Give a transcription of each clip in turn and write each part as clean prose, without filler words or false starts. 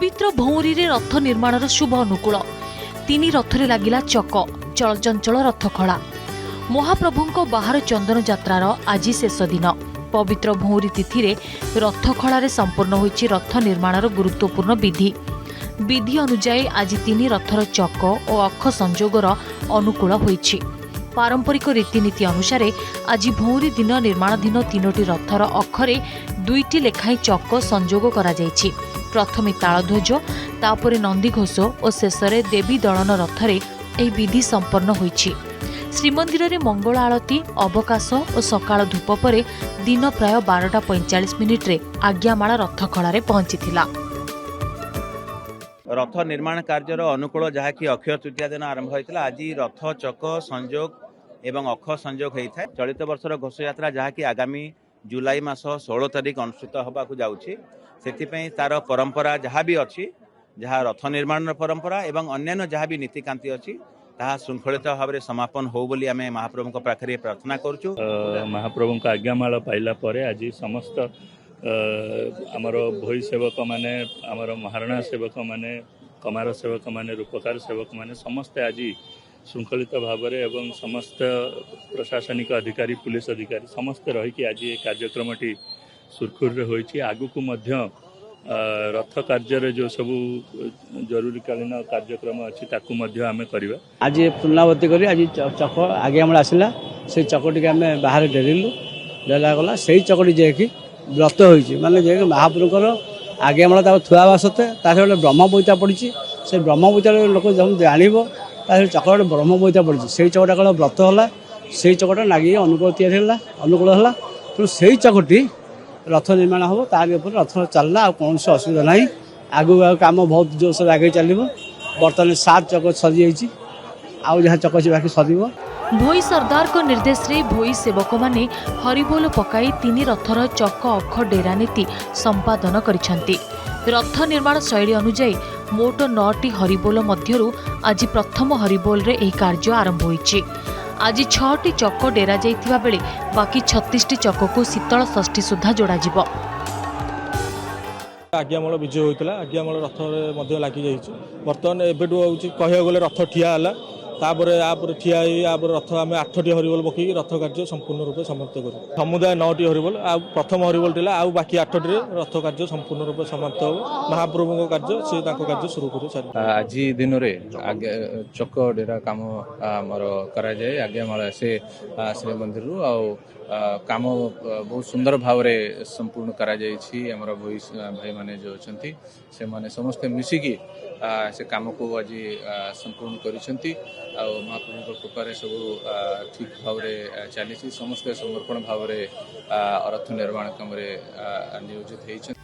पवित्र भौरी रे रथ निर्माणर शुभ अनुकूल तीन रथरे लागिला चक चलचंचल रथखला। महाप्रभुंको बाहर चंदन यात्रार आज शेष दिन पवित्र भौरी तिथि रे रथखला संपूर्ण होइछि रथ निर्माणर गुरुत्वपूर्ण विधि। विधि अनुଯାୟୀ आज तीन रथर चक और अक्ष संजोगर अनुकूल होइछि। पारंपरिक रीतिनीति अनुसार आज भौरी दिन निर्माणाधीन तीनोटी रथर अक्षरे दुईटी लेखाई चक संजोग करा जायछि। प्रथमे तालध्वज तापरे नंदीघोष और शेष में देवी दलन रथरे एही विधि संपन्न होइछि। श्रीमंदिर रे मंगल आरती अवकाश और सकाळ धूप पर दिन प्राय 12:45 रे आज्ञामाला रथखला रे पहुंचीथिला। रथ निर्माण कार्यर अनुकूल जहाँकि अक्षय तृतीया दिन आरंभ होता आज रथ चक संजोग एवं अक्ष संजोग होता है। चलित वर्षर घोष यात्रा जहाँकि आगामी जुलाई मास 16 तारिख अनुष्ठित होगाकू जाउछि। सेथिपई तार परंपरा जहाँ भी अच्छी जहाँ रथ निर्माण परंपरा एवं अन्यान्य जहाँ भी नीतिकांति अच्छी ताहा श्रृंखलित भाव में समापन हो बोली आमे महाप्रभु पाखरे प्रार्थना करूछु। महाप्रभु आज्ञामाला पाइला परे आज समस्त आमर भोई सेवक माने आमर महाराणा सेवक माने कमार सेवक माने रूपकार सेवक माने समस्ते आज श्रृंखलित भाव में एवं समस्त प्रशासनिक अधिकारी पुलिस अधिकारी समस्ते रही आज ये कार्यक्रमटी सुरखुर होइछि। आगुकू मध्य रथ कार्य जो सब जरूरीकालीन कार्यक्रम अच्छी ताकू मध्य आमे करिबा। आज पूर्णावती करी आज चक आगे आम आसला से चकटी आम बाहर डेरिलु डेला गला से चकटी जेकि व्रत होइछि माने जे महाप्रभुकर आगे आम थुआ सते गोटे ब्रह्मबैता पड़ी से ब्रह्मबैता लोक जब जानिबो चक ब्रह्मबैता पड़ी से चकटा कल व्रत होला से चकटा नागी अनुकूल तैयारी अनुकूल है तेणु से चकटी रथ निर्माण हम तार रथ चलना आ कौन असुविधा ना। आगू कम बहुत जोर आगे चलो बर्तमान 7 चक सरी आउ जहाँ चक बाकी सर। भोई सरदार को निर्देश रे भोई सेवक माने हरिबोल पकाई तीन रथर चक अक्ष डेरा नीति संपादन करिसेंती। रथ निर्माण शैली अनुଯାयी मोट 9टी हरिबोल मध्यरु आज प्रथम हरिबोल रे एही कार्य आरंभ होइछि। आज 6टी चक डेरा जाइथिबा बेले बाकी 36टी चक को शीतल षष्ठी सुधा जोड़ा जिवो। आज्ञामाल विजय होता आज्ञामाल रथ लगी जाइए बर्तमान एबेठू कह गले रथ ठिया है तापर ठिया रथ आम 8टी हरिबोल पकई रथ कार्य संपूर्ण रूप समाप्त करूँ। समुदाय 9टी हरिबोल प्रथम हरिबोल टा आउ बाकी 8टी रथ कार्य संपूर्ण रूप समाप्त हो महाप्रभु कार्य से कार्य शुरू कर। आज दिन में चक डेरा कम आमर कराए आज्ञामाला से श्रीमंदिर काम बहुत सुंदर भाव में संपूर्ण कर भोई भाई माने जो अच्छी से माने समस्ते मिसिकी से काम को आज संपूर्ण करिसेंती। महाप्रभु कृपारे सब ठीक भाव में चली समस्ते समर्पण भाव में रथ निर्माण काम नियोजित होइछन।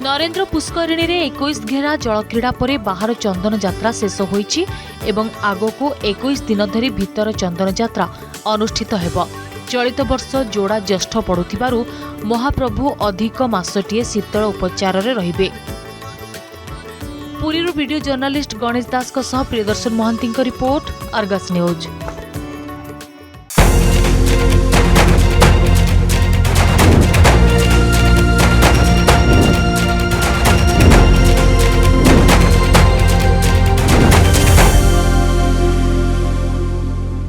नरेंद्र पुष्करिणी रे 21 घेरा जल क्रीड़ा परे बाहर चंदन यात्रा शेष होइछि एवं आगको 21 दिन धरी भीतर चंदन यात्रा अनुष्ठित हेब। चलित वर्ष जोड़ा ज्येष्ठ पड़ुथिबारु महाप्रभु अधिक मासटीए शीतल उपचार रे रहिबे। पुरीरू वीडियो जर्नलिस्ट गणेश दास सह Priyadarshan Mahanti report Argus news.